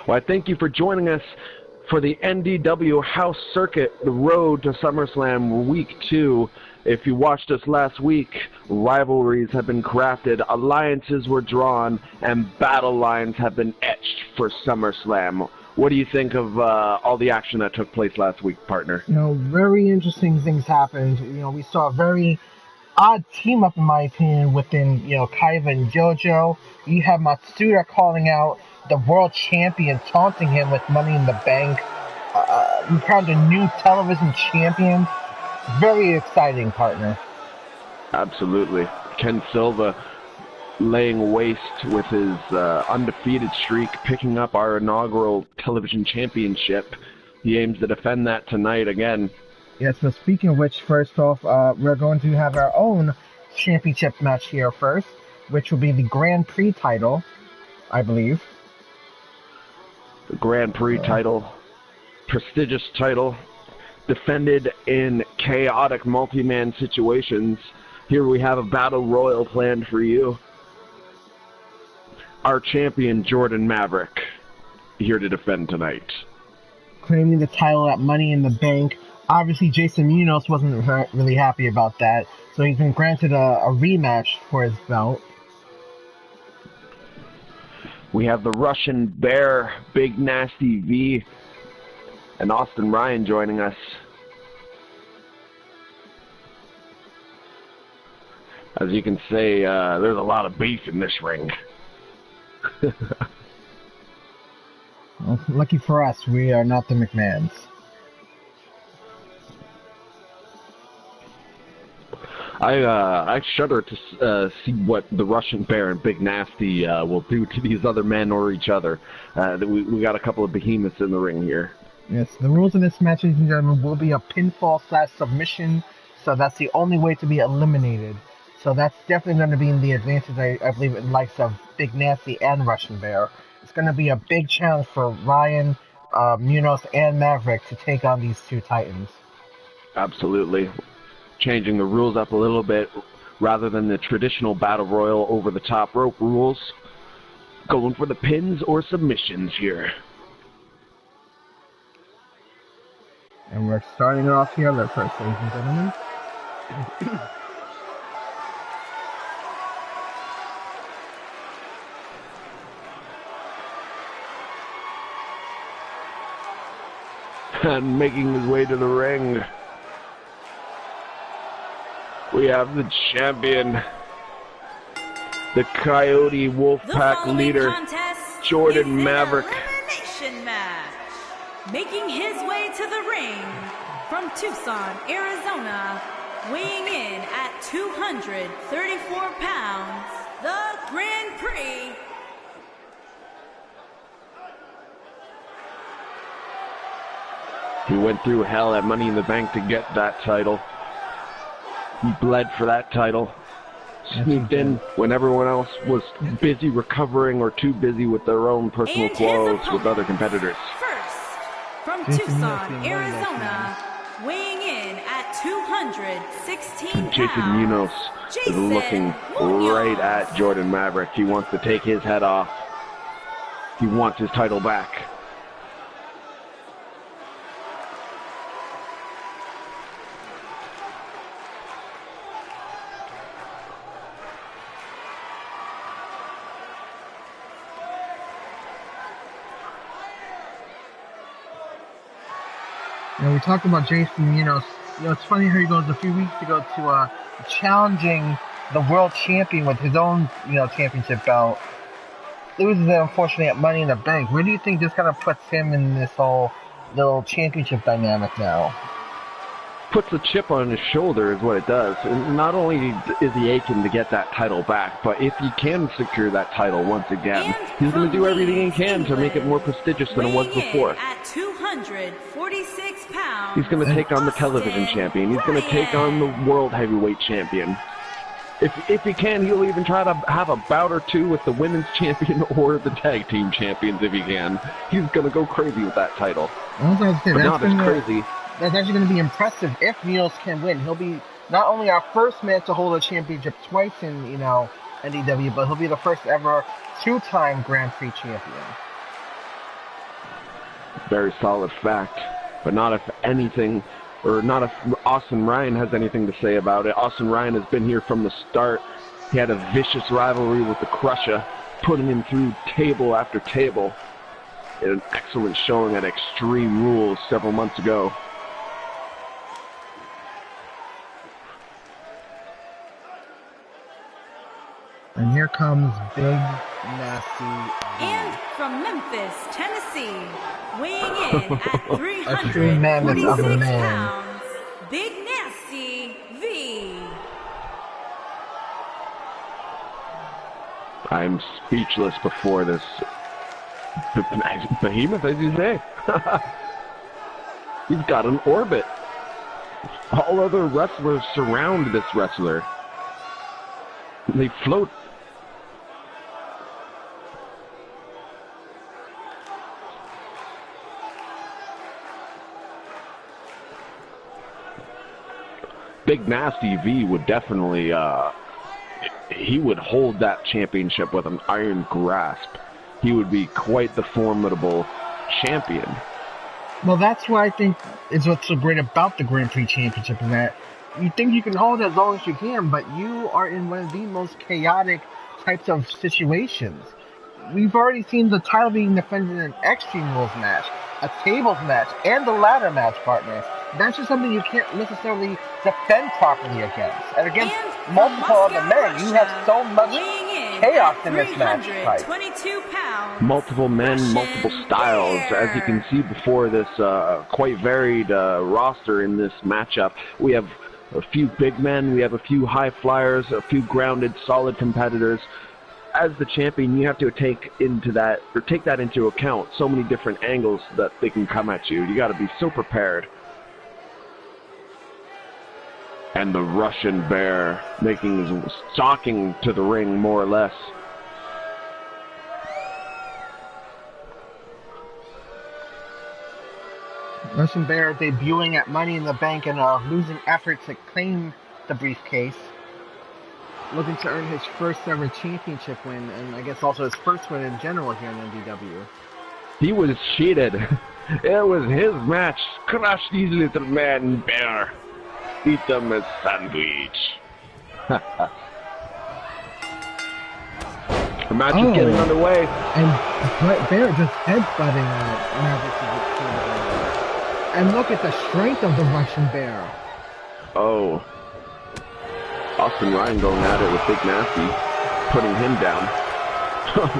Well, I thank you for joining us for the NDW House Circuit, the road to SummerSlam Week 2. If you watched us last week, rivalries have been crafted, alliances were drawn, and battle lines have been etched for SummerSlam. What do you think of all the action that took place last week, partner? Very interesting things happened. We saw a very odd team up, in my opinion, within, Kaiva and JoJo. You have Matsuda calling out the world champion, taunting him with Money in the Bank. We crowned a new television champion. Very exciting, partner. Absolutely. Ken Silva laying waste with his undefeated streak, picking up our inaugural television championship. He aims to defend that tonight again. Yes, but speaking of which, first off, we're going to have our own championship match here first, which will be the Grand Prix title, I believe. The Grand Prix title, prestigious title, defended in chaotic multi-man situations. Here we have a battle royal planned for you. Our champion, Jordan Maverick, here to defend tonight. Claiming the title at Money in the Bank. Obviously, Jason Munoz wasn't really happy about that, so he's been granted a rematch for his belt. We have the Russian Bear, Big Nasty V, and Austin Ryan joining us. As you can say, there's a lot of beef in this ring. Well, lucky for us, we are not the McMahons. I shudder to see what the Russian Bear and Big Nasty will do to these other men or each other. We got a couple of behemoths in the ring here. Yes, the rules of this match, ladies and gentlemen, will be a pinfall/submission, so that's the only way to be eliminated. So that's definitely going to be in the advantage, I believe, in likes of Big Nasty and Russian Bear. It's going to be a big challenge for Ryan, Munoz, and Maverick to take on these two titans. Absolutely. Changing the rules up a little bit, rather than the traditional Battle Royal over the top rope rules. Going for the pins or submissions here. And we're starting off here, ladies and gentlemen. And making his way to the ring, we have the champion, the Coyote Wolfpack leader, Jordan Maverick. Match. Making his way to the ring from Tucson, Arizona, weighing in at 234 pounds, the Grand Prix. He went through hell at Money in the Bank to get that title. He bled for that title. Sneaked in when everyone else was busy recovering or too busy with their own personal quarrels with other competitors. First, from Tucson, Arizona, weighing in at 216 pounds. Jason Munoz is looking right at Jordan Maverick. He wants to take his head off. He wants his title back. We talked about Jason Munoz. It's funny how he goes a few weeks ago to challenging the world champion with his own, championship belt. Loses it, unfortunately, at Money in the Bank. Where do you think this kind of puts him in this whole little championship dynamic now? Puts a chip on his shoulder is what it does. And not only is he aching to get that title back, but if he can secure that title once again, he's going to do everything he can to make it more prestigious than it was before. At 246 pounds, he's going to take on the television champion. He's going to take on the world heavyweight champion. If he can, he'll even try to have a bout or two with the women's champion or the tag team champions if he can. He's going to go crazy with that title. But not as crazy. That's actually going to be impressive if Munoz can win. He'll be not only our first man to hold a championship twice in, NDW, but he'll be the first ever two-time Grand Prix champion. Very solid fact. But not if anything, or not if Austin Ryan has anything to say about it. Austin Ryan has been here from the start. He had a vicious rivalry with the Crusher, putting him through table after table. He had an excellent showing at Extreme Rules several months ago. And here comes Big Nasty. And from Memphis, Tennessee, weighing in at 346 pounds, Big Nasty V. I'm speechless before this behemoth, as you say. He's got an orbit. All other wrestlers surround this wrestler. They float. Big Nasty V would definitely, he would hold that championship with an iron grasp. He would be quite the formidable champion. Well, that's what I think is what's so great about the Grand Prix Championship, is that you think you can hold it as long as you can, but you are in one of the most chaotic types of situations. We've already seen the title being defended in an Extreme Rules match, a tables match, and the ladder match, partner. That's just something you can't necessarily defend properly against. And against multiple other men, you have so much chaos in this match. Multiple men, multiple styles. As you can see before this quite varied roster in this matchup, we have a few big men, we have a few high flyers, a few grounded, solid competitors. As the champion, you have to take that into account. So many different angles that they can come at you. You got to be so prepared. And the Russian Bear stalking to the ring, more or less. Russian Bear debuting at Money in the Bank in a losing effort to claim the briefcase. Looking to earn his first ever championship win, and I guess also his first win in general here in NDW. He was cheated. It was his match. Crush these little men, Bear. Eat them as sandwich. The match is getting underway. And Bear just headbutting Maverick to the table. And look at the strength of the Russian Bear. Oh. Austin Ryan going at it with Big Nasty, putting him down.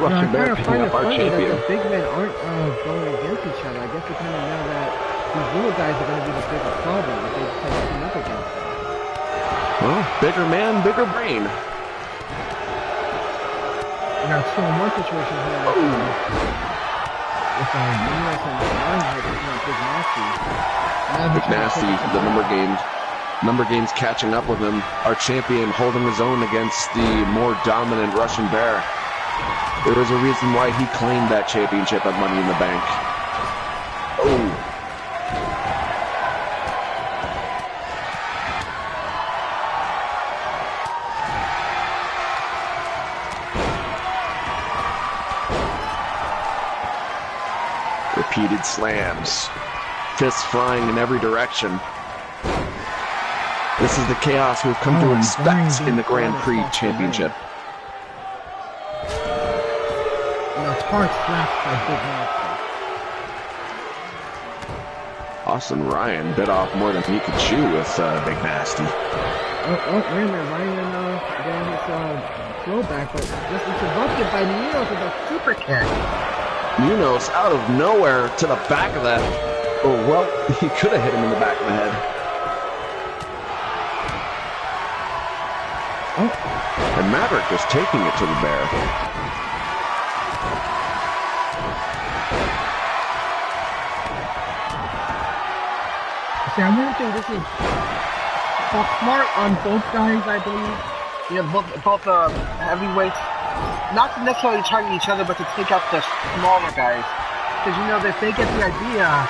Russian Bear picking up our champion. The big men aren't going against each other. I guess they kind of know that these little guys are going to be the bigger problem if they try to team up against them. Well, bigger man, bigger brain. Now, so in one situation here, with Nunes and Ryan here picking up Big Nasty. Big Nasty, the number game's catching up with him. Our champion holding his own against the more dominant Russian Bear. There is a reason why he claimed that championship at Money in the Bank. Oh. Repeated slams. Fists flying in every direction. This is the chaos we've come to expect in the Grand Prix Championship. Hard slapped by Big Nasty. Austin Ryan bit off more than he could chew with Big Nasty. Wait a minute, Ryan getting his throwback, but just interrupted by Nunes with a super kick. Nunes out of nowhere to the back of that. Oh, well, he could have hit him in the back of the head. Oh. And Maverick is taking it to the Bear. See, I'm wondering if this is smart on both guys, I believe. You know, both heavyweights, not to necessarily target each other, but to take out the smaller guys. Because, you know, if they get the idea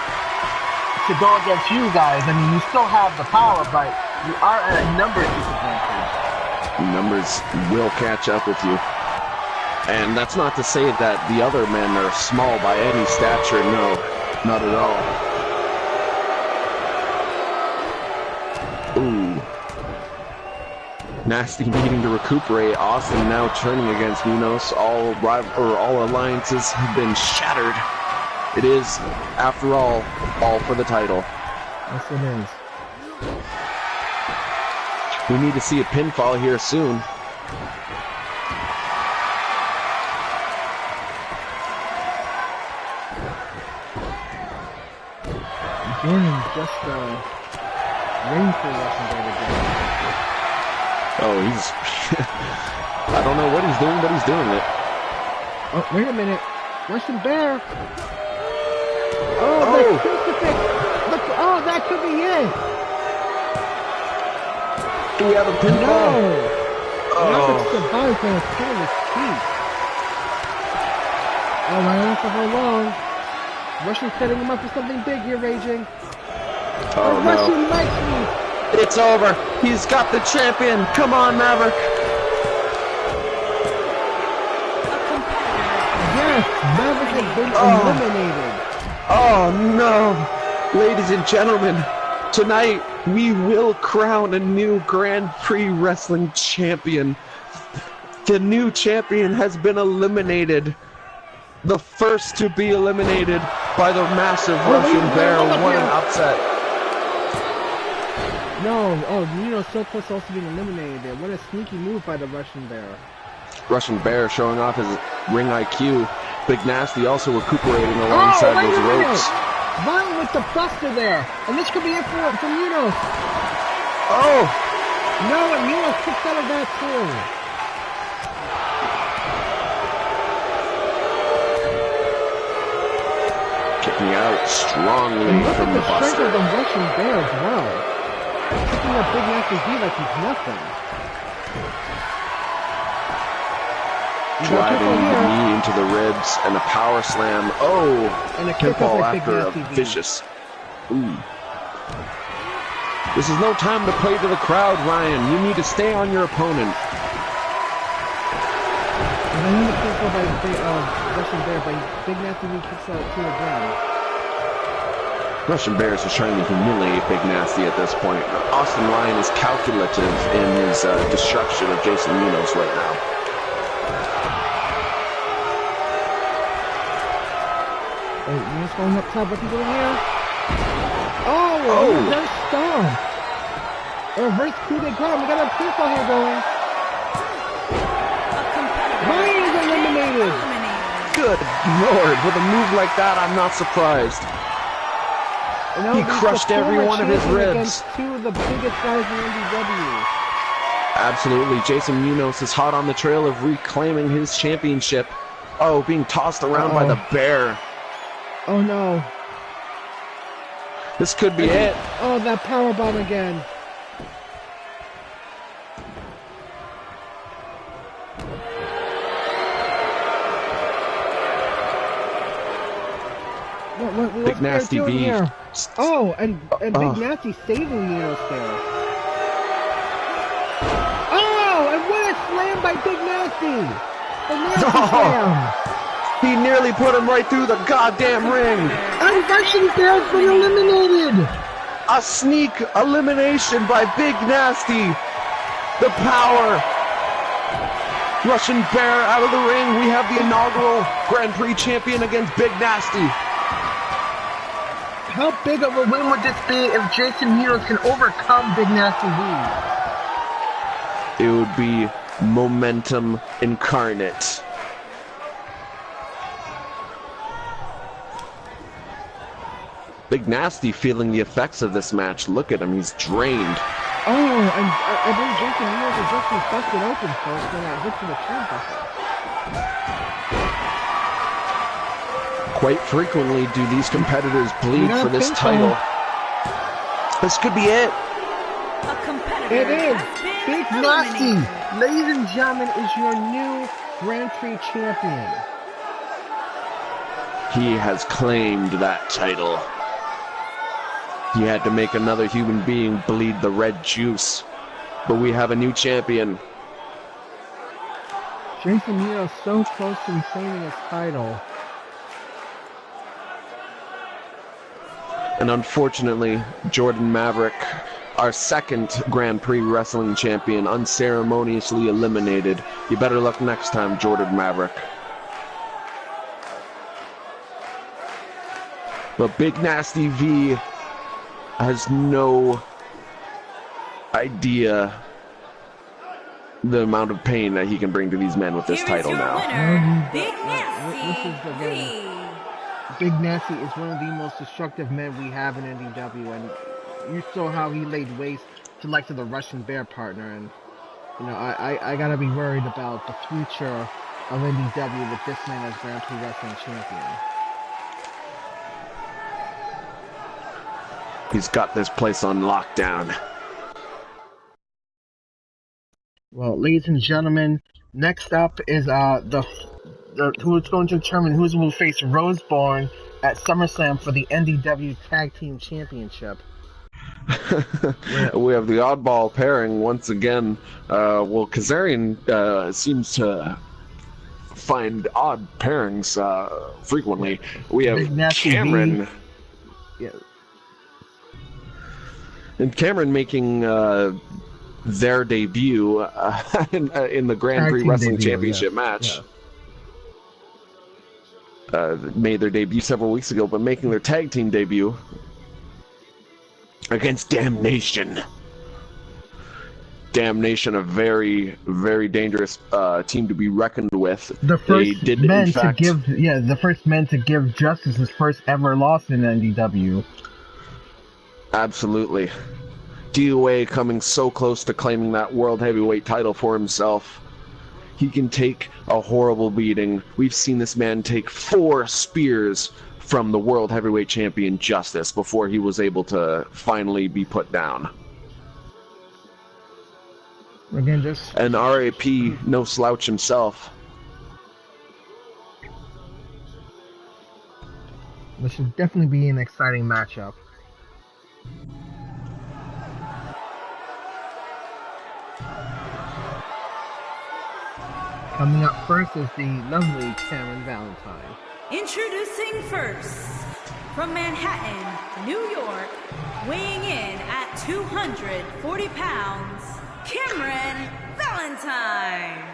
to go against you guys, I mean, you still have the power, but you are at a numbers disadvantage. Numbers will catch up with you. And that's not to say that the other men are small by any stature, no. Not at all. Ooh. Nasty needing to recuperate. Austin now turning against Munoz. All alliances have been shattered. It is, after all for the title. Yes, it is. We need to see a pinfall here soon. Jordan just rainful lesson there again. Oh, he's... I don't know what he's doing, but he's doing it. Oh, wait a minute. Russian Bear. Oh, the crucifix. Oh, that could be it. Do we have a pinfall? No. Oh. Maverick survived by a cut of his teeth. Oh, I don't know for how long. Russian setting him up for something big here, Raging. Oh, no. Russian might sweep. It's over. He's got the champion. Come on, Maverick. Yes, Maverick has been eliminated. Oh, no. Ladies and gentlemen, tonight we will crown a new Grand Prix Wrestling champion. The new champion has been eliminated. The first to be eliminated by the massive Russian Bear. What an upset. No, Nino's so close to also being eliminated there. What a sneaky move by the Russian Bear. Russian Bear showing off his ring IQ. Big Nasty also recuperating alongside those ropes. Ryan with the buster there. And this could be it for Nino. Oh! No, and Nino kicks out of that too. Kicking out strongly from the buster. Look at the strength of the Russian Bear as well. Kicking up Big Nasty V like he's nothing. Driving the knee into the ribs and a power slam. Oh! And a pinfall like after a vicious. Ooh. This is no time to play to the crowd, Ryan. You need to stay on your opponent. And then the pinfall by Russian Bear, but Big Nasty V kicks out too again. Russian Bear is just trying to humiliate Big Nasty at this point. Austin Ryan is calculative in his destruction of Jason Munoz right now. Wait, Munoz going up top. What's he doing here? Oh! Reverse stomp! A reverse coup de grace. We got a pinfall here going. Ryan is eliminated! Good Lord, with a move like that, I'm not surprised. He crushed every one of his ribs. Two of the biggest guys in NDW. Absolutely. Jason Munoz is hot on the trail of reclaiming his championship. Oh, being tossed around by the Bear. Oh no. This could be it. Oh, that powerbomb again. Big Nasty V. Here? Oh, and Big Nasty saving Munoz there. Oh, and what a slam by Big Nasty! The Nasty slam! He nearly put him right through the goddamn ring. And Russian Bear's been eliminated. A sneak elimination by Big Nasty. The power. Russian Bear out of the ring. We have the inaugural Grand Prix champion against Big Nasty. How big of a win would this be if Jason Munoz can overcome Big Nasty V? It would be momentum incarnate. Big Nasty feeling the effects of this match. Look at him, he's drained. Oh, and I believe Jason Munoz is just busted open first when that hit to the turnbuckle. Quite frequently do these competitors bleed for this title. This could be it. It is. Big Nasty, ladies and gentlemen, is your new Grand Prix champion. He has claimed that title. He had to make another human being bleed the red juice. But we have a new champion. Jason Munoz so close to reclaiming his title. And unfortunately, Jordan Maverick, our second Grand Prix wrestling champion, unceremoniously eliminated. You better luck next time, Jordan Maverick. But Big Nasty V has no idea the amount of pain that he can bring to these men with this title now. Winner, Big Nasty V. Big Nasty is one of the most destructive men we have in NDW, and you saw how he laid waste to the Russian Bear partner, and you know I gotta be worried about the future of NDW with this man as Grand Prix Wrestling Champion. He's got this place on lockdown. Well, ladies and gentlemen, next up is who's going to determine who will face Roseborn at SummerSlam for the NDW Tag Team Championship. We have the oddball pairing once again. Well, Kazarian seems to find odd pairings frequently. We have Cameron. Yeah. And Cameron making their debut in the Grand Prix Wrestling Championship match. Yeah. Made their debut several weeks ago, but making their tag team debut against Damnation. Damnation, a very, very dangerous team to be reckoned with. The first the first men to give Justice his first ever loss in NDW. Absolutely. DOA coming so close to claiming that World Heavyweight title for himself. He can take a horrible beating. We've seen this man take 4 spears from the World Heavyweight Champion Justice before he was able to finally be put down. Again, and RAP, no slouch himself. This should definitely be an exciting matchup. Coming up first is the lovely Cameron Valentine. Introducing first, from Manhattan, New York, weighing in at 240 pounds, Cameron Valentine.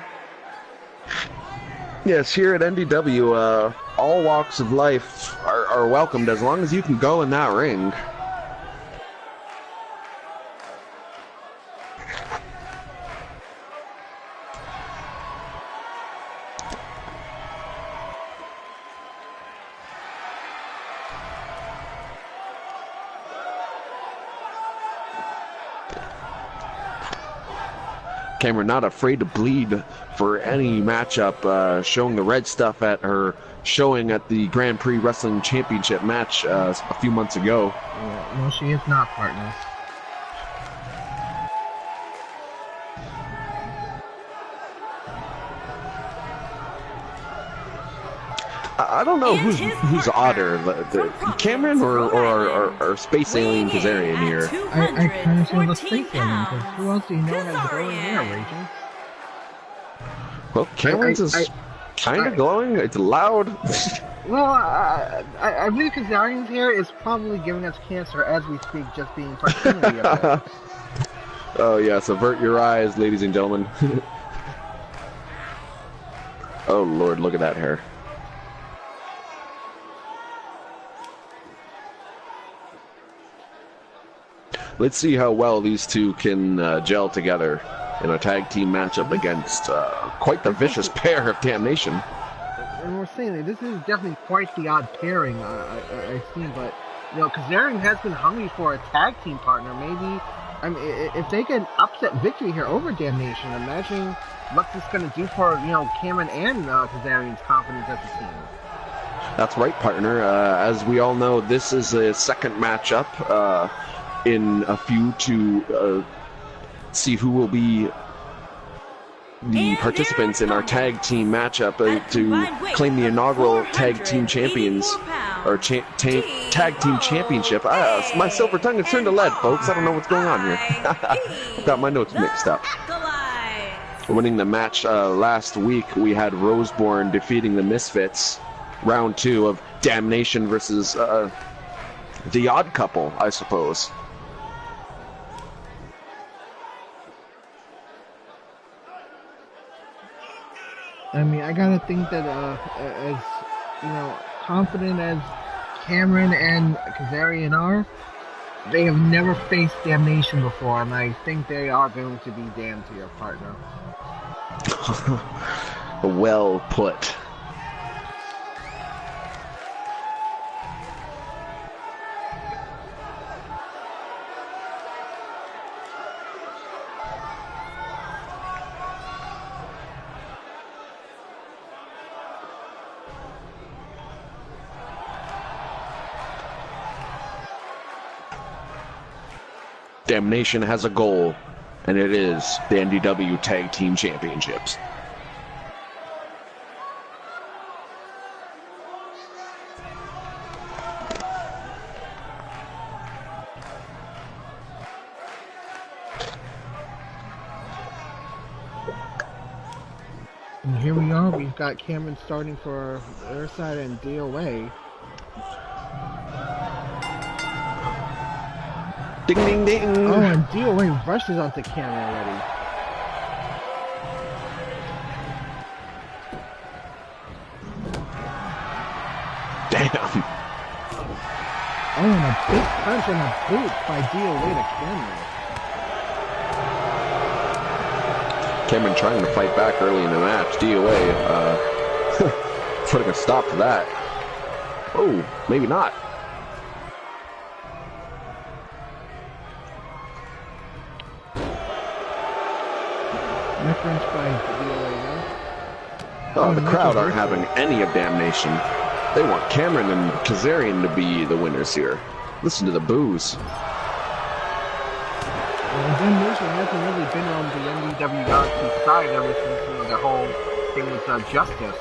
Yes, here at NDW, all walks of life are welcomed as long as you can go in that ring. Cameron not afraid to bleed for any matchup, showing the red stuff at her showing at the Grand Prix Wrestling Championship match a few months ago. Yeah, no, she is not, partner. I don't know who's odder, the Cameron or Space Alien Kazarian here. I kind of feel the Space Alien, because who else do you know has glowing hair, Raging? Well, Cameron's is kind of glowing. It's loud. Well, I believe Kazarian's hair is probably giving us cancer as we speak, just being proximity of it. Oh yes, avert your eyes, ladies and gentlemen. Oh Lord, look at that hair. Let's see how well these two can gel together in a tag team matchup against quite the vicious pair of Damnation. And we're saying that this is definitely quite the odd pairing I've seen, but you know, Kazarian has been hungry for a tag team partner. Maybe, I mean, if they get upset victory here over Damnation, imagine what this is going to do for Cameron and Kazarian's confidence as a team. That's right, partner. As we all know, this is a second matchup. In a few to see who will be the participants in our tag team matchup to claim the inaugural tag team champions or tag team championship. My silver tongue has turned to lead, folks. I don't know what's going on here. I've got my notes mixed up. Winning the match last week, we had Roseborn defeating the Misfits. Round 2 of Damnation versus The odd couple, I suppose. I mean, I gotta think that as confident as Cameron and Kazarian are, they have never faced damnation before, and I think they are going to be damned to your partner. Well put. Damnation has a goal, and it is the NDW Tag Team Championships. And here we are, we've got Cameron starting for their side and DOA. Ding, ding, ding. Oh, and DOA rushes onto Cameron already. Damn. Oh, and a big punch and a boot by DOA to Cameron. Cameron trying to fight back early in the match. DOA putting a stop to that. Oh, maybe not. Neck wrench by DOA now. Oh, the crowd aren't having any of damnation. They want Cameron and Kazarian to be the winners here. Listen to the boos. Well, damnation hasn't really been on the NDW Galaxy side ever since the whole thing with Justice.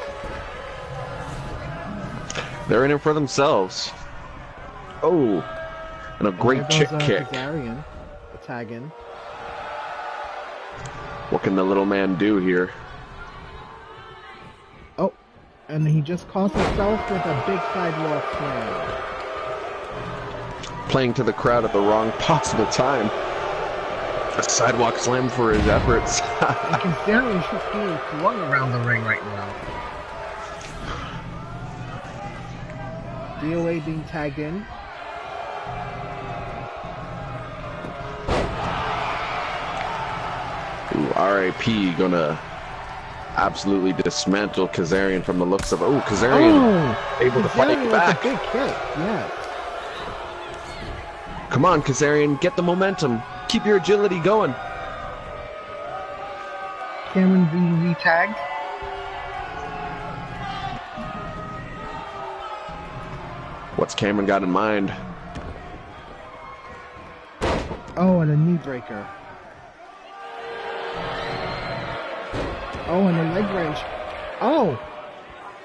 They're in it for themselves. Oh, and a great chick kick. Kazarian, a tag in. What can the little man do here? Oh, and he just caused himself with a big sidewalk slam. Playing to the crowd at the wrong possible time. A sidewalk slam for his efforts. And Kazarian is just being flung around the ring right now. DOA being tagged in. Ooh, RIP gonna absolutely dismantle Kazarian from the looks of. Oh, Kazarian able to fight back. A big kick, yes. Come on, Kazarian, get the momentum. Keep your agility going. Cameron being re-tagged. What's Cameron got in mind? Oh, and a knee breaker. Oh, and a leg wrench. Oh!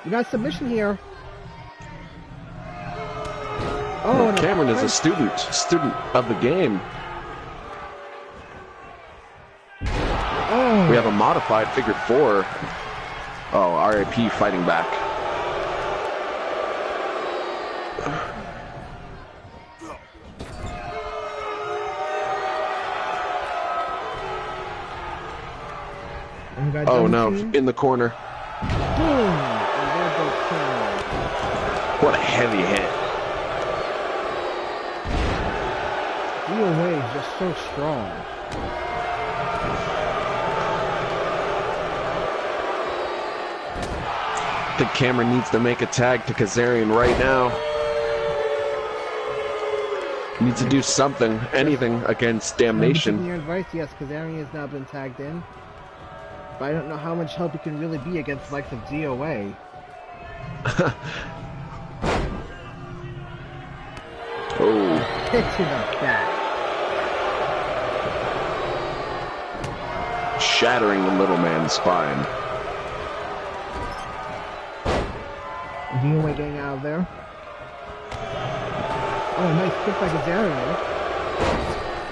You got submission here. Oh, and Cameron is a student of the game. Oh. We have a modified figure 4. Oh, RIP fighting back. Oh no, in the corner. Boom! And there goes Cameron. What a heavy hit. DOA is just so strong. I think Cameron needs to make a tag to Kazarian right now. He needs to do something, anything against Damnation. Your advice, yes, Kazarian has now been tagged in. But I don't know how much help he can really be against the likes of DOA. Oh. Kick to the back. Shattering the little man's spine. DOA getting out of there. Oh, a nice kick by Kazarian.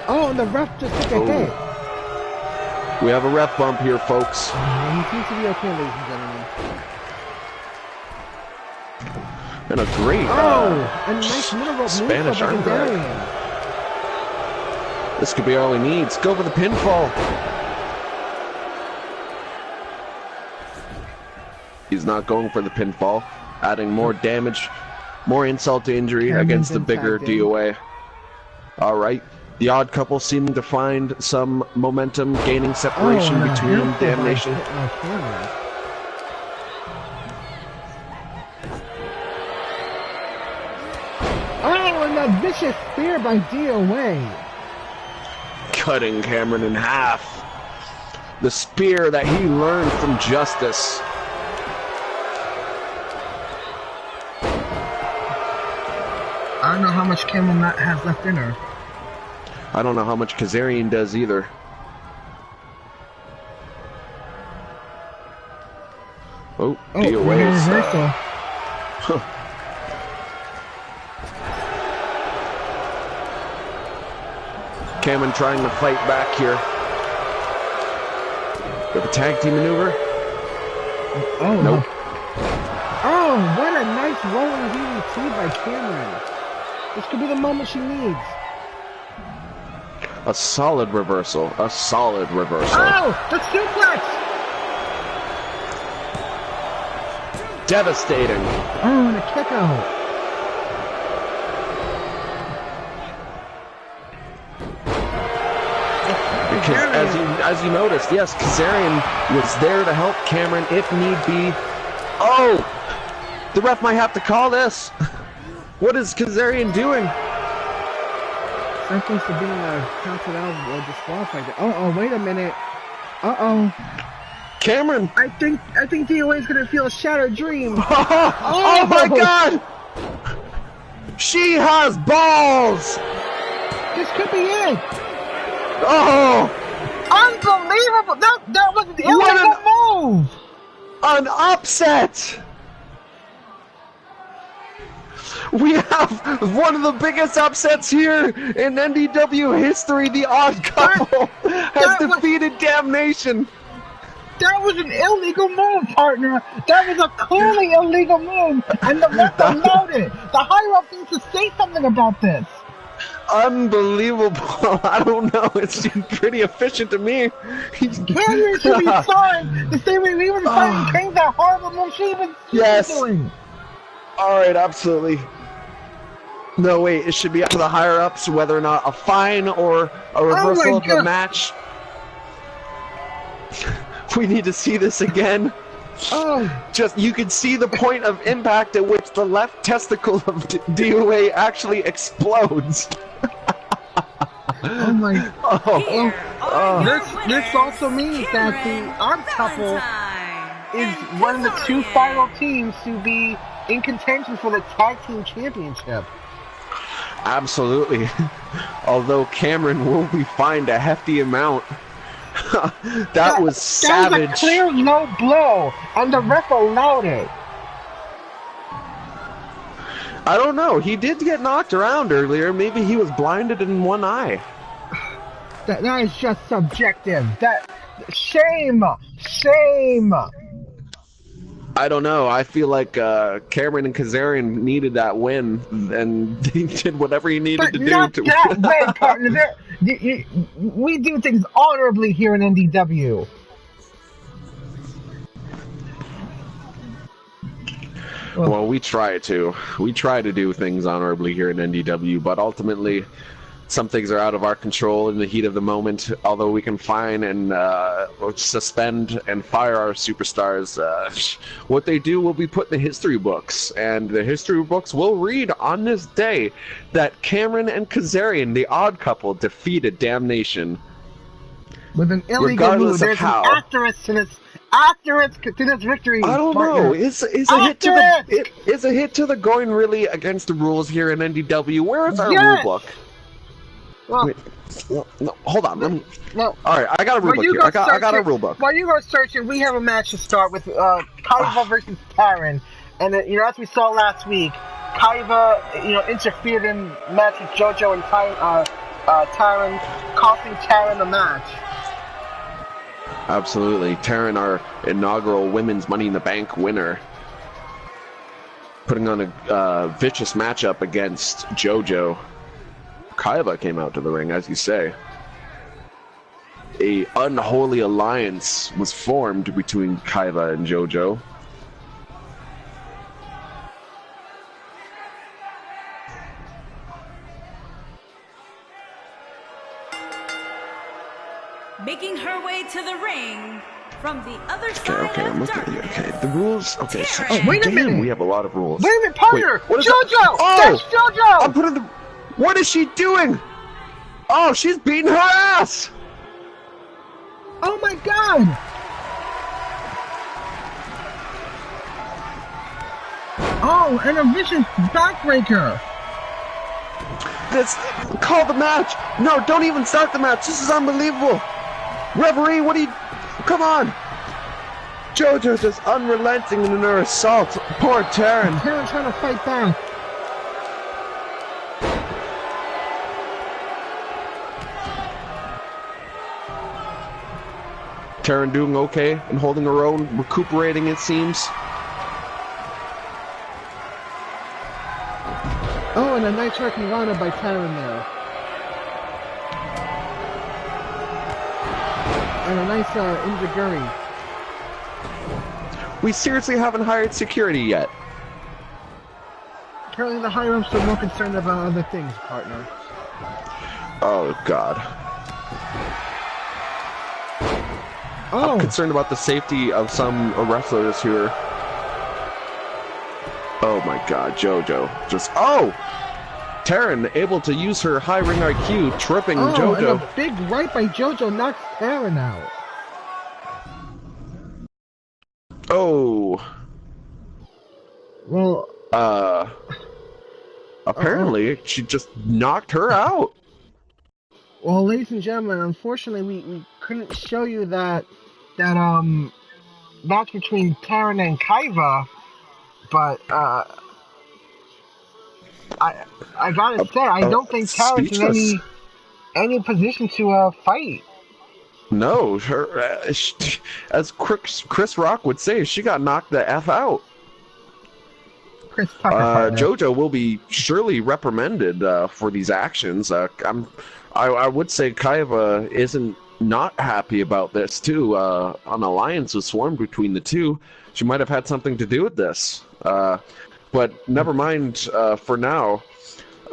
Oh, and the ref just took a hit. We have a ref bump here, folks. He seems to be okay, ladies and gentlemen. And a great a nice middle rope Spanish move arm for drag. This could be all he needs. Go for the pinfall. He's not going for the pinfall, adding more damage, more insult to injury against the bigger DOA. All right. The Odd Couple seeming to find some momentum, gaining separation between Damnation. Oh, and that vicious spear by DOA. Cutting Cameron in half. The spear that he learned from Justice. I don't know how much Cameron has left in her. I don't know how much Kazarian does either. Oh, DOA's reversal. Cameron trying to fight back here. With a tag team maneuver. Oh, nope. Oh, what a nice rolling DDT by Cameron. This could be the moment she needs. A solid reversal. A solid reversal. Oh, the suplex! Devastating. Oh, and a kick out. Because as you noticed, yes, Kazarian was there to help Cameron if need be. Oh! The ref might have to call this. What is Kazarian doing? Something's to being counted out or disqualified. Uh-oh, wait a minute. Uh-oh. Cameron! I think DOA is gonna feel a shattered dream. Oh my god! She has balls! This could be it. Oh! Unbelievable! That was an illegal move! An upset! We have one of the biggest upsets here in NDW history. The Odd Couple has defeated Damnation. That was an illegal move, partner. That was a clearly illegal move, and the ref allowed it. The higher-up needs to say something about this. Unbelievable. I don't know. It seemed pretty efficient to me. Cameron should be sorry. The same way we were fighting Kane, that horrible move she was doing. Alright, absolutely. No, wait. It should be up to the higher-ups whether or not a fine or a reversal of the match. We need to see this again. Just, you can see the point of impact at which the left testicle of DOA actually explodes. Oh my. This also means that the Odd Couple is one of the two final teams to be in contention for the Tag Team Championship. Absolutely. Although Cameron will be fined a hefty amount. that was savage. That was a clear low blow, and the ref allowed it. I don't know. He did get knocked around earlier. Maybe he was blinded in one eye. That is just subjective. Shame. I don't know. I feel like Cameron and Kazarian needed that win, and he did whatever he needed to do. Not that way, partner. We do things honorably here in NDW. Well, we try to. We try to do things honorably here in NDW, but ultimately, some things are out of our control in the heat of the moment. Although we can fine and suspend and fire our superstars, what they do will be put in the history books. And the history books will read on this day that Cameron and Kazarian, the Odd Couple, defeated Damnation. With an illegal move. There's an asterisk to this victory. I don't know. Is a hit to the going really against the rules here in NDW? Where is our rule book? Well, wait, no, hold on. All right, I got a rule book here. I got a rule book. While you go searching, we have a match to start with Kaiva versus Taran. And as we saw last week, Kaiva interfered in the match with JoJo and Taran, costing Taran the match. Absolutely. Taran, our inaugural Women's Money in the Bank winner. putting on a vicious matchup against JoJo. Kaiba came out to the ring, as you say. A unholy alliance was formed between Kaiba and JoJo. Making her way to the ring from the other side I'm of looking at you. darkness. Okay, the rules. Okay, so, Oh, wait a minute. we have a lot of rules. Wait a minute, partner! Wait, what is JoJo! that? Oh! That's JoJo! I'm putting the. What is she doing? Oh, she's beating her ass! Oh my god! Oh, and a vicious backbreaker! This. Call the match! No, don't even start the match! This is unbelievable! Referee, what are you. Come on! JoJo's just unrelenting in her assault. Poor Taryn. Taryn trying to fight back. Taryn doing okay and holding her own, recuperating it seems. Oh, and a nice Hurricanrana by Taryn there. And a nice Inzaguri. We seriously haven't hired security yet. Apparently the higher-ups are more concerned about other things, partner. Oh, God. Oh! I'm concerned about the safety of some wrestlers here. Oh my God, JoJo. Just, oh! Taryn able to use her high ring IQ, tripping JoJo. And a big right by JoJo knocks Taryn out. Oh. Well, apparently she just knocked her out. Well, ladies and gentlemen, unfortunately we couldn't show you that match between Taryn and Kaiba, but I gotta say I don't think Taryn's in any position to fight. No, her as Chris Rock would say, she got knocked the F out. Chris Tucker JoJo will be surely reprimanded for these actions. I would say Kaiba isn't not happy about this too. An alliance was formed between the two. She might have had something to do with this. But never mind for now.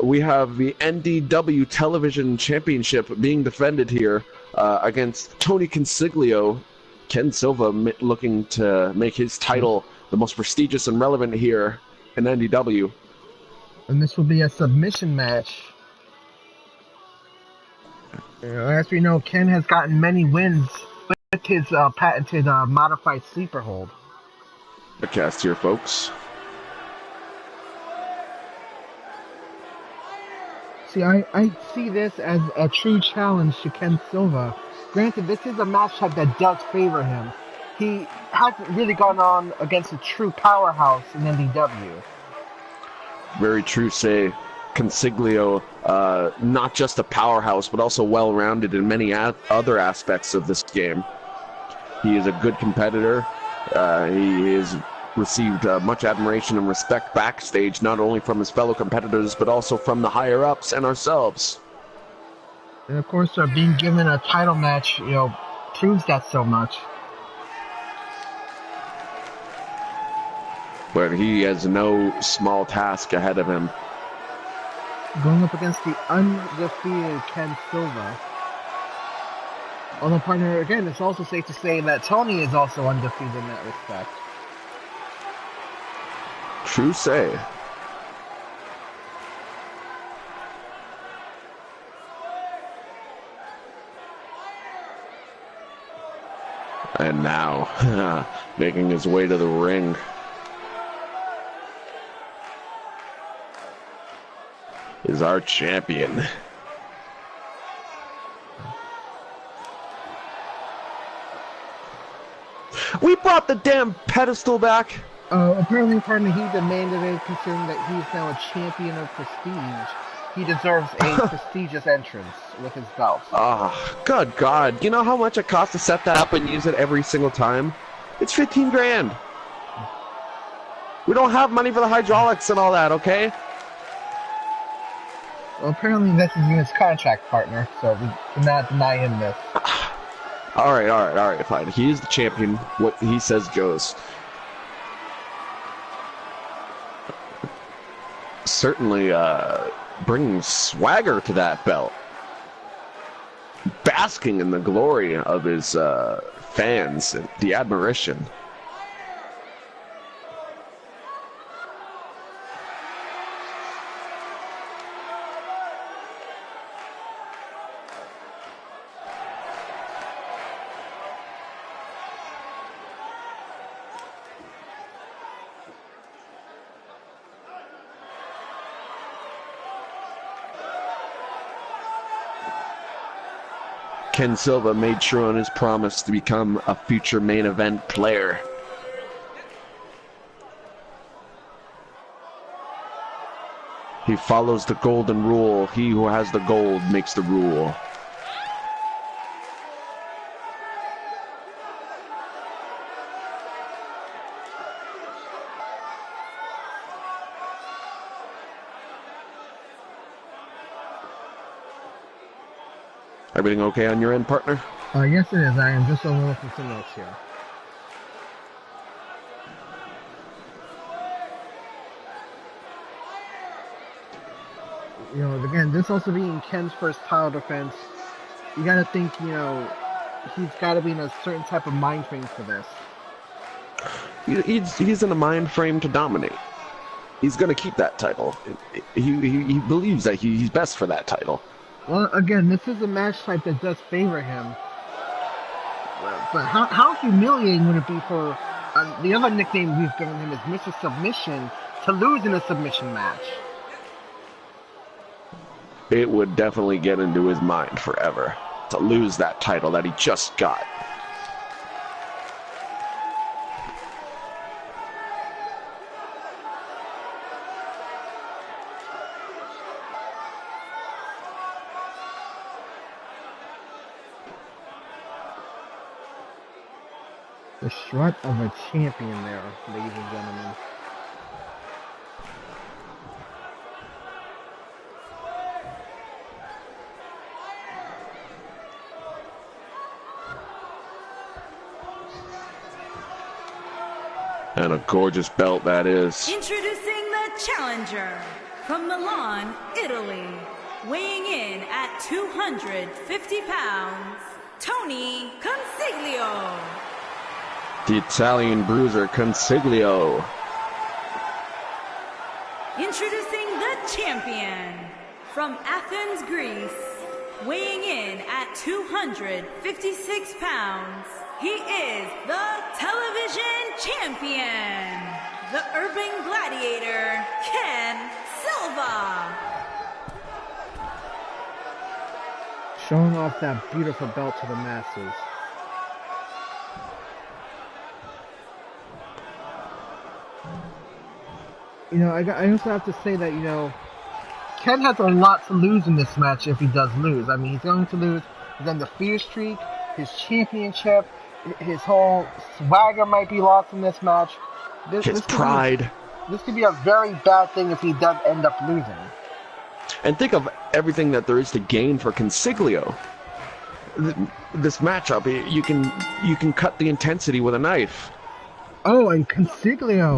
We have the NDW Television Championship being defended here against Tony Consiglio. Ken Silva looking to make his title the most prestigious and relevant here in NDW. And this will be a submission match. As we know, Ken has gotten many wins with his patented modified sleeper hold. The cast here, folks. See, I see this as a true challenge to Ken Silva. Granted, this is a matchup that does favor him. He hasn't really gone on against a true powerhouse in NDW. Very true, say. Consiglio, not just a powerhouse, but also well-rounded in many other aspects of this game. He is a good competitor. He has received much admiration and respect backstage, not only from his fellow competitors, but also from the higher-ups and ourselves. And of course, being given a title match, proves that so much. But he has no small task ahead of him. Going up against the undefeated Ken Silva. Although, partner, again, it's also safe to say that Tony is also undefeated in that respect. True say. And now, making his way to the ring. Is our champion. We brought the damn pedestal back. Apparently, partner, he demanded it, considering that he is now a champion of prestige. He deserves a prestigious entrance with his belt. Good God. You know how much it costs to set that up and use it every single time? It's 15 grand. We don't have money for the hydraulics and all that, okay? Well, apparently this is in his contract, partner, so we cannot deny him this. All right, fine. He is the champion. What he says goes. Certainly bringing swagger to that belt. Basking in the glory of his fans, and the admiration. Ken Silva made sure on his promise to become a future main event player. He follows the golden rule. He who has the gold makes the rule. Everything okay on your end, partner? Yes, it is. I am just overlooking some notes here. You know, again, this also being Ken's first title defense, you gotta think, you know, he's gotta be in a certain type of mind frame for this. He's in a mind frame to dominate. He's gonna keep that title. He believes that he's best for that title. Well, again, this is a match type that does favor him. But how humiliating would it be for the other nickname we've given him is Mr. Submission to lose in a submission match? It would definitely get into his mind forever to lose that title that he just got. The strut of a champion there, ladies and gentlemen. And a gorgeous belt that is. Introducing the challenger from Milan, Italy, weighing in at 250 pounds, Tony Consiglio. The Italian bruiser Consiglio. Introducing the champion from Athens, Greece, weighing in at 256 pounds. He is the television champion, the urban gladiator, Ken Silva. Showing off that beautiful belt to the masses. You know, I also have to say that, you know, Ken has a lot to lose in this match if he does lose. I mean, he's going to lose his undefeated streak, his championship, his whole swagger might be lost in this match. His pride. This could be a very bad thing if he does end up losing. And think of everything that there is to gain for Consiglio. This matchup, you can cut the intensity with a knife. Oh, and Consiglio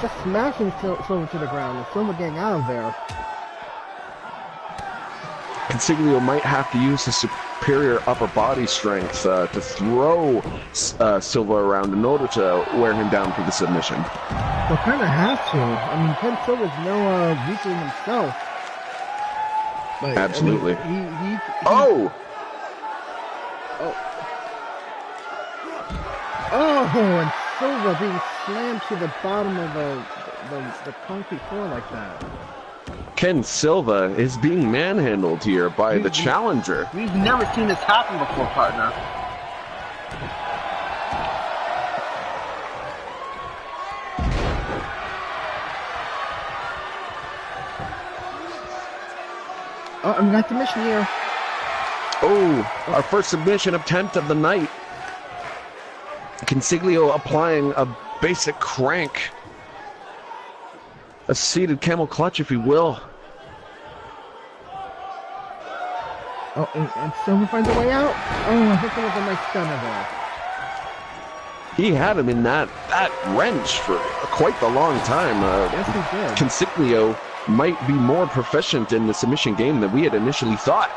just smashing Silva to the ground, and Silva getting out of there. Consiglio might have to use his superior upper body strength to throw Silva around in order to wear him down for the submission. Well, kind of have to. I mean, Ken Silva's no weakling himself. But, absolutely. I mean, Oh, and Silva being slammed to the bottom of the concrete floor like that. Ken Silva is being manhandled here by the challenger. We've never seen this happen before, partner. Oh, I'm got submission here. Oh, our first submission attempt of the night. Consiglio applying basic crank. A seated camel clutch, if you will. Oh, and Silver finds a way out? Oh, I think it was a nice stunner there. He had him in that wrench for quite the long time. Yes, he did. Consiglio might be more proficient in the submission game than we had initially thought.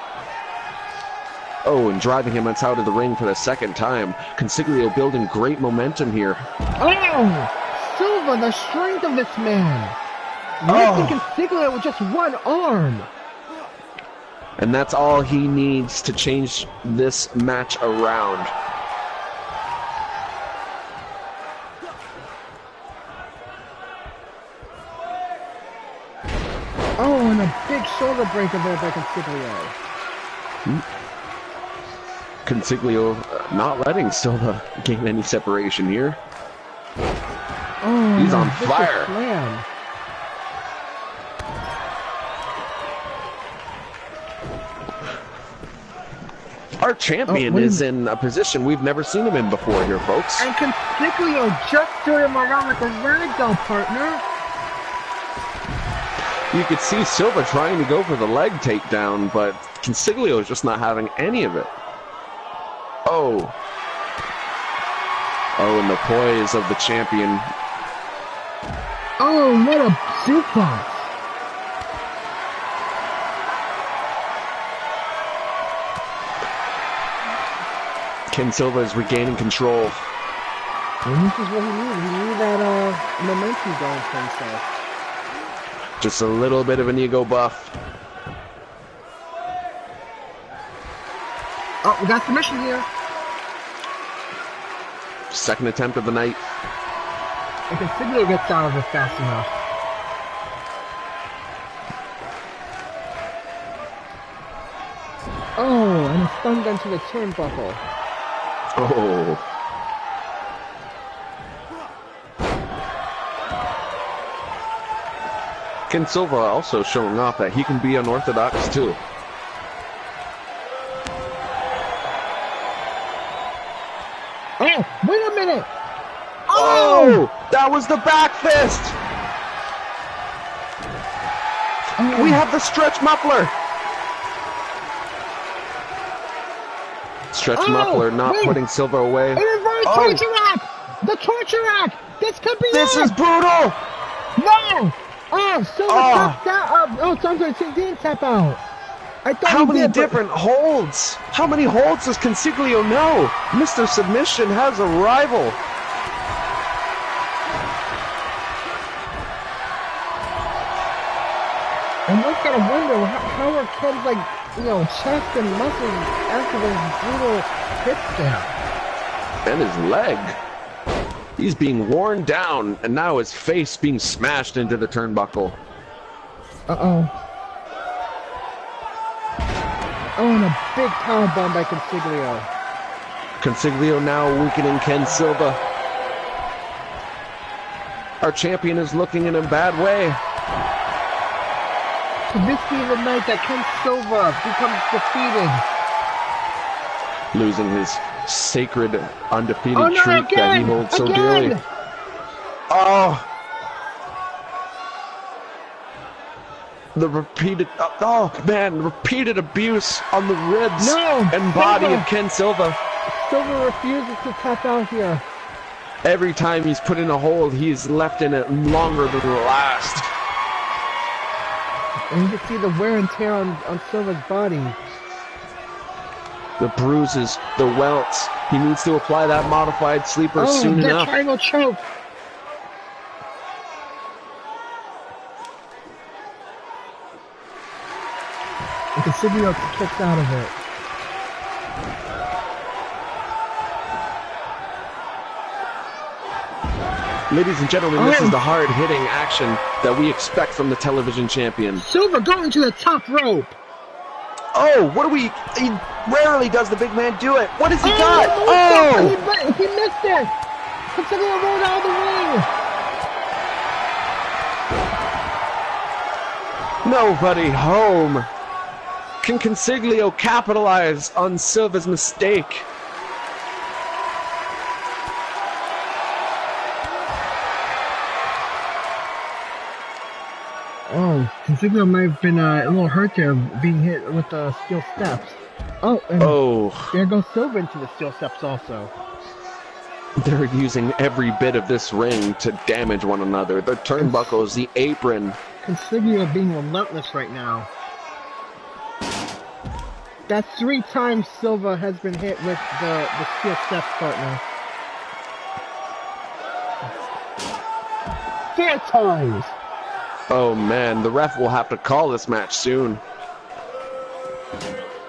Oh, and driving him out of the ring for the second time. Consiglio building great momentum here. Oh! Silva, the strength of this man! Lifting Consiglio with just one arm! And that's all he needs to change this match around. Oh, and a big shoulder breaker there by Consiglio. Consiglio not letting Silva gain any separation here. Oh, he's on fire. Slam. Our champion is in a position we've never seen him in before here, folks. And Consiglio just threw him around like a ragdoll, partner. You could see Silva trying to go for the leg takedown, but Consiglio is just not having any of it. Oh. Oh, and the poise of the champion. Oh, what a suplex. Ken Silva is regaining control. And this is what he needed. He needed that momentum going for himself. Just a little bit of an ego buff. Oh, we got submission here. Second attempt of the night. And Consiglio gets out of it fast enough. Oh, and a stun gun to the turnbuckle. Oh. Ken Silva also showing off that he can be unorthodox too. Oh, wait a minute! Oh! That was the back fist! Oh. We have the stretch muffler! Stretch muffler not putting Silva away. It is the torture rack! The torture rack! This could be This is brutal! No! Oh, Silva tapped out. Oh, so I'm sorry, he didn't tap out. I thought How many different holds? How many holds does Consiglio know? Mr. Submission has a rival. And one's gotta wonder how are Ken's chest and muscles after this brutal hip stamp. And his leg. He's being worn down, and now his face being smashed into the turnbuckle. Uh-oh. Oh, and a big powerbomb by Consiglio. Consiglio now weakening Ken Silva. Our champion is looking in a bad way. Could this be the night that Ken Silva becomes defeated? Losing his sacred undefeated streak that he holds so dearly. Oh! The repeated, repeated abuse on the ribs and body of Ken Silva. Silva refuses to tap out here. Every time he's put in a hold, he's left in it longer than the last. And you can see the wear and tear on Silva's body. The bruises, the welts. He needs to apply that modified sleeper soon enough. Triangle choke. And Consiglio kicks out of it. Ladies and gentlemen, this is the hard-hitting action that we expect from the television champion. Silva going to the top rope. Oh, what do we... He rarely does the big man do it. What has he got? He missed it. Consiglio rolled out of the ring. Nobody home. Can Consiglio capitalize on Silva's mistake? Oh, Consiglio might have been a little hurt there, being hit with the steel steps. Oh, and there goes Silva into the steel steps also. They're using every bit of this ring to damage one another. The turnbuckles, the apron. Consiglio being relentless right now. That's 3 times Silva has been hit with the steel steps, partner. 4 times! Oh man, the ref will have to call this match soon.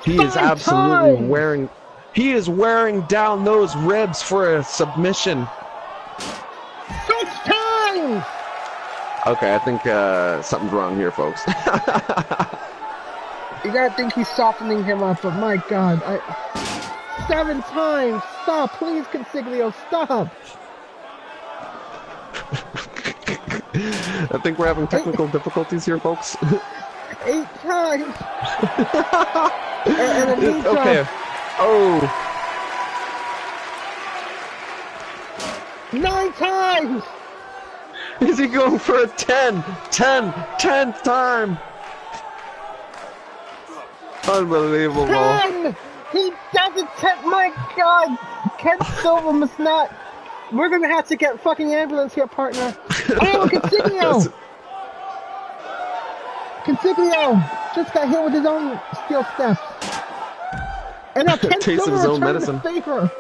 He is absolutely wearing... He is wearing down those ribs for a submission. 6 times! Okay, I think something's wrong here, folks. You gotta think he's softening him up, but my God, 7 times! Stop, please, Consiglio, stop! I think we're having technical difficulties here, folks. 8 times! and a knee drop. Okay. Oh. 9 times! Is he going for a 10th time? Unbelievable. 10! He does it 10! My God! Ken Silva must not... We're gonna have to get fucking ambulance here, partner. Oh, Consiglio! Consiglio just got hit with his own steel steps. And now Ken Taste of his Silva own medicine. Favor.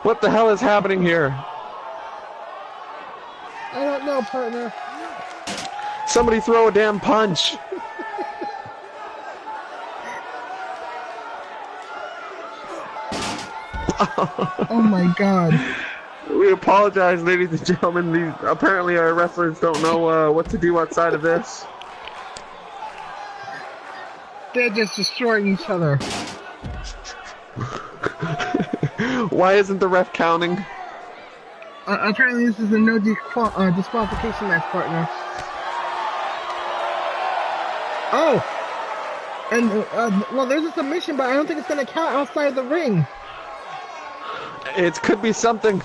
What the hell is happening here? I don't know, partner. Somebody throw a damn punch. Oh my God. We apologize, ladies and gentlemen. Apparently our wrestlers don't know what to do outside of this. They're just destroying each other. Why isn't the ref counting? Apparently this is a no disqualification match, partner. Oh! And, well, there's a submission, but I don't think it's going to count outside of the ring. It could be something.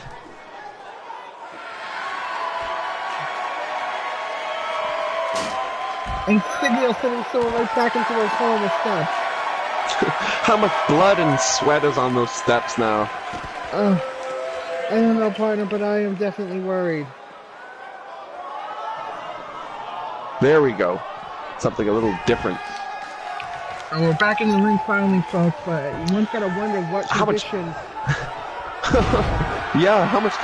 And Consiglio sending Silva right back into those horrible steps. How much blood and sweat is on those steps now? I don't know, partner, but I am definitely worried. There we go. Something a little different. And we're back in the ring finally, folks, but one's gotta wonder what condition... Yeah, how much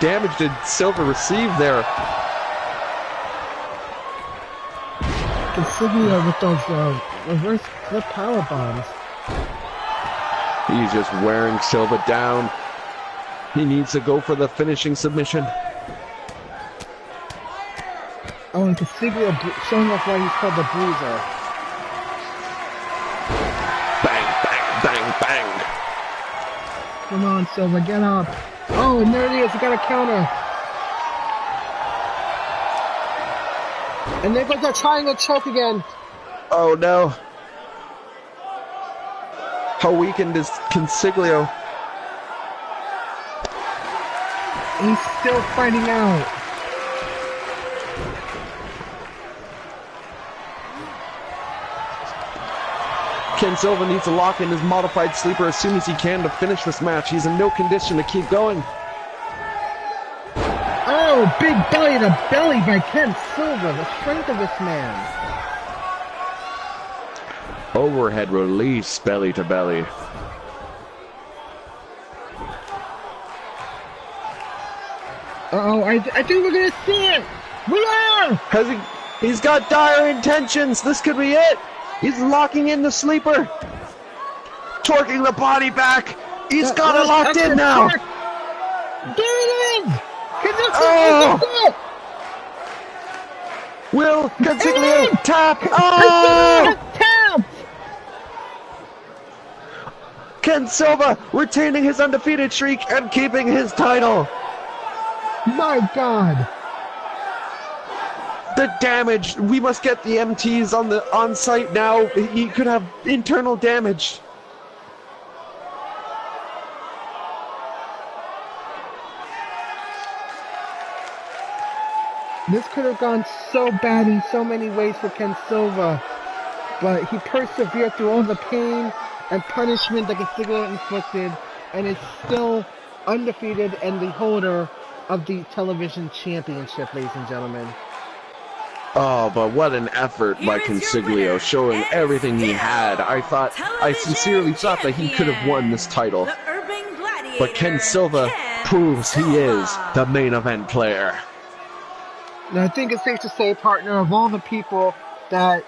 damage did Silva receive there? Consiglio with those reverse flip power bombs. He's just wearing Silva down. He needs to go for the finishing submission. Oh, and Consiglio showing off why he's called the Bruiser. Bang, bang, bang, bang. Come on, Silva, get up. Oh, and there it is. You got a counter. And there goes that triangle choke again. Oh no. How weakened is Consiglio? He's still fighting out. Ken Silva needs to lock in his modified sleeper as soon as he can to finish this match. He's in no condition to keep going. Oh, big belly to belly by Ken Silva. The strength of this man. Overhead release, belly to belly. Uh-oh, I think we're gonna see it. We are. He's got dire intentions. This could be it. He's locking in the sleeper. Torquing the body back. He's got it locked in now. There it is. Oh! Will Consiglio tap? Oh! Tap! Ken Silva retaining his undefeated streak and keeping his title. My God. The damage. We must get the MTs on site now. He could have internal damage. This could have gone so bad in so many ways for Ken Silva, but he persevered through all the pain and punishment that Consiglio inflicted, and is still undefeated and the holder of the television championship, ladies and gentlemen. Oh, but what an effort by Consiglio, showing everything he had. I sincerely thought that he could have won this title. But Ken Silva proves he is the main event player. And I think it's safe to say, partner, of all the people that,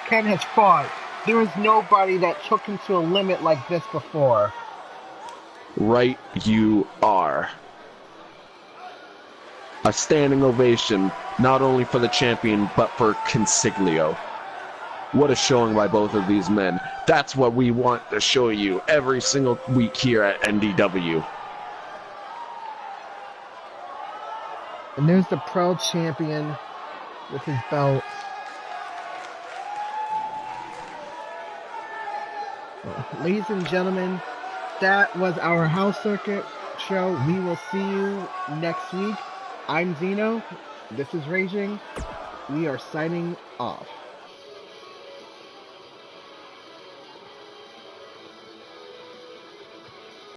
Ken has fought, there is nobody that took him to a limit like this before. Right you are. A standing ovation, not only for the champion, but for Consiglio. What a showing by both of these men. That's what we want to show you every single week here at NDW. And there's the proud champion with his belt. Well, ladies and gentlemen, that was our house circuit show. We will see you next week. I'm Zeno. This is Raging. We are signing off.